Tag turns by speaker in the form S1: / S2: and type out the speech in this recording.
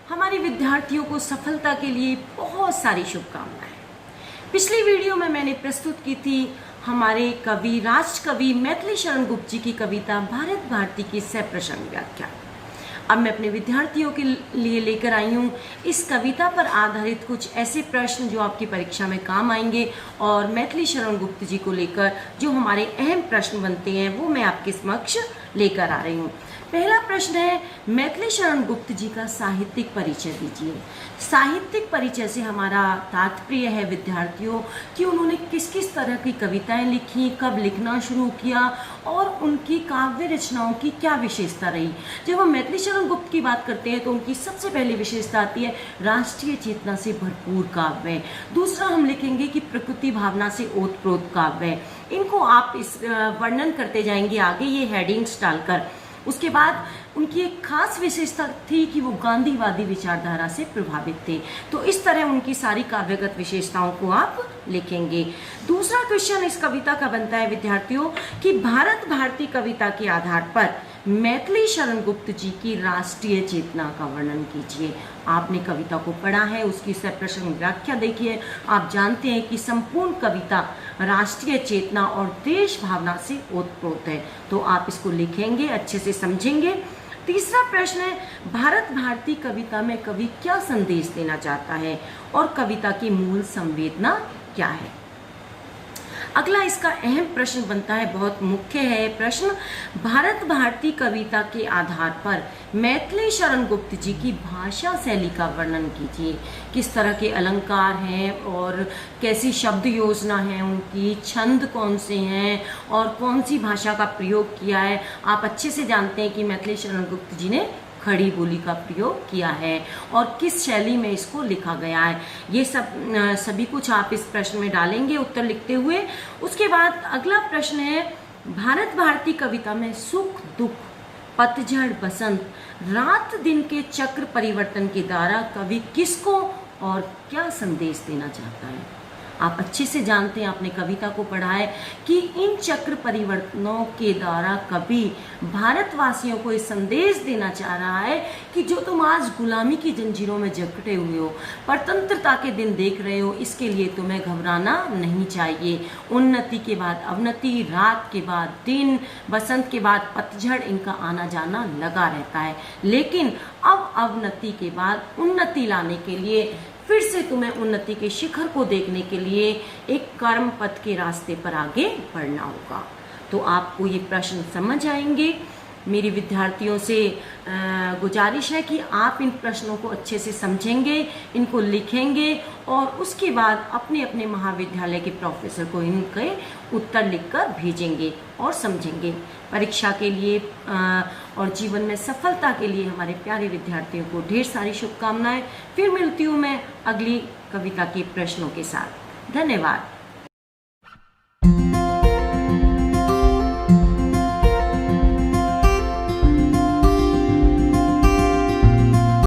S1: हमारे विद्यार्थियों को सफलता के लिए बहुत सारी शुभकामनाएं। पिछली वीडियो में मैंने प्रस्तुत की थी हमारे कवि राष्ट्र कवि मैथिली शरण गुप्त जी की कविता भारत भारती की सप्रसंग व्याख्या। अब मैं अपने विद्यार्थियों के लिए लेकर आई हूँ इस कविता पर आधारित कुछ ऐसे प्रश्न जो आपकी परीक्षा में काम आएंगे, और मैथिली शरण गुप्त जी को लेकर जो हमारे अहम प्रश्न बनते हैं वो मैं आपके समक्ष लेकर आ रही हूँ। पहला प्रश्न है, मैथिली शरण गुप्त जी का साहित्यिक परिचय दीजिए। साहित्यिक परिचय से हमारा तात्पर्य है विद्यार्थियों कि उन्होंने किस किस तरह की कविताएं लिखी, कब लिखना शुरू किया और उनकी काव्य रचनाओं की क्या विशेषता रही। जब हम मैथिली शरण गुप्त की बात करते हैं तो उनकी सबसे पहली विशेषता आती है राष्ट्रीय चेतना से भरपूर काव्य। दूसरा हम लिखेंगे कि प्रकृति भावना से ओतप्रोत काव्य। इनको आप इस वर्णन करते जाएंगे आगे ये हेडिंग्स डालकर। उसके बाद उनकी एक खास विशेषता थी कि वो गांधीवादी विचारधारा से प्रभावित थे। तो इस तरह उनकी सारी काव्यगत विशेषताओं को आप लिखेंगे। दूसरा क्वेश्चन इस कविता का बनता है विद्यार्थियों कि भारत भारती कविता के आधार पर मैथिली शरण गुप्त जी की राष्ट्रीय चेतना का वर्णन कीजिए। आपने कविता को पढ़ा है, उसकी सप्रसंग व्याख्या देखिए। आप जानते हैं कि संपूर्ण कविता राष्ट्रीय चेतना और देश भावना से ओतप्रोत है। तो आप इसको लिखेंगे, अच्छे से समझेंगे। तीसरा प्रश्न है, भारत भारती कविता में कवि क्या संदेश देना चाहता है और कविता की मूल संवेदना क्या है। अगला इसका अहम प्रश्न बनता है, बहुत मुख्य है प्रश्न, भारत भारती कविता के आधार पर मैथिली शरण गुप्त जी की भाषा शैली का वर्णन कीजिए। किस तरह के अलंकार हैं और कैसी शब्द योजना है उनकी, छंद कौन से हैं और कौन सी भाषा का प्रयोग किया है। आप अच्छे से जानते हैं कि मैथिली शरण गुप्त जी ने खड़ी बोली का प्रयोग किया है और किस शैली में इसको लिखा गया है। ये सभी कुछ आप इस प्रश्न में डालेंगे उत्तर लिखते हुए। उसके बाद अगला प्रश्न है, भारत भारती कविता में सुख दुख, पतझड़ बसंत, रात दिन के चक्र परिवर्तन के द्वारा कवि किसको और क्या संदेश देना चाहता है। आप अच्छे से जानते हैं, आपने कविता को पढ़ा है कि इन चक्र परिवर्तनों के द्वारा कवि भारतवासियों को ये संदेश देना चाह रहा है कि जो तुम आज गुलामी की जंजीरों में जकड़े हुए हो, परतंत्रता के दिन देख रहे हो, इसके लिए तुम्हें घबराना नहीं चाहिए। उन्नति के बाद अवनति, रात के बाद दिन, बसंत के बाद पतझड़, इनका आना जाना लगा रहता है। लेकिन अब अवनति के बाद उन्नति लाने के लिए, फिर से तुम्हें उन्नति के शिखर को देखने के लिए एक कर्म पथ के रास्ते पर आगे बढ़ना होगा। तो आपको ये प्रश्न समझ आएंगे। मेरी विद्यार्थियों से गुजारिश है कि आप इन प्रश्नों को अच्छे से समझेंगे, इनको लिखेंगे और उसके बाद अपने अपने महाविद्यालय के प्रोफेसर को इनके उत्तर लिखकर भेजेंगे और समझेंगे। परीक्षा के लिए और जीवन में सफलता के लिए हमारे प्यारे विद्यार्थियों को ढेर सारी शुभकामनाएं। फिर मिलती हूँ मैं अगली कविता के प्रश्नों के साथ। धन्यवाद।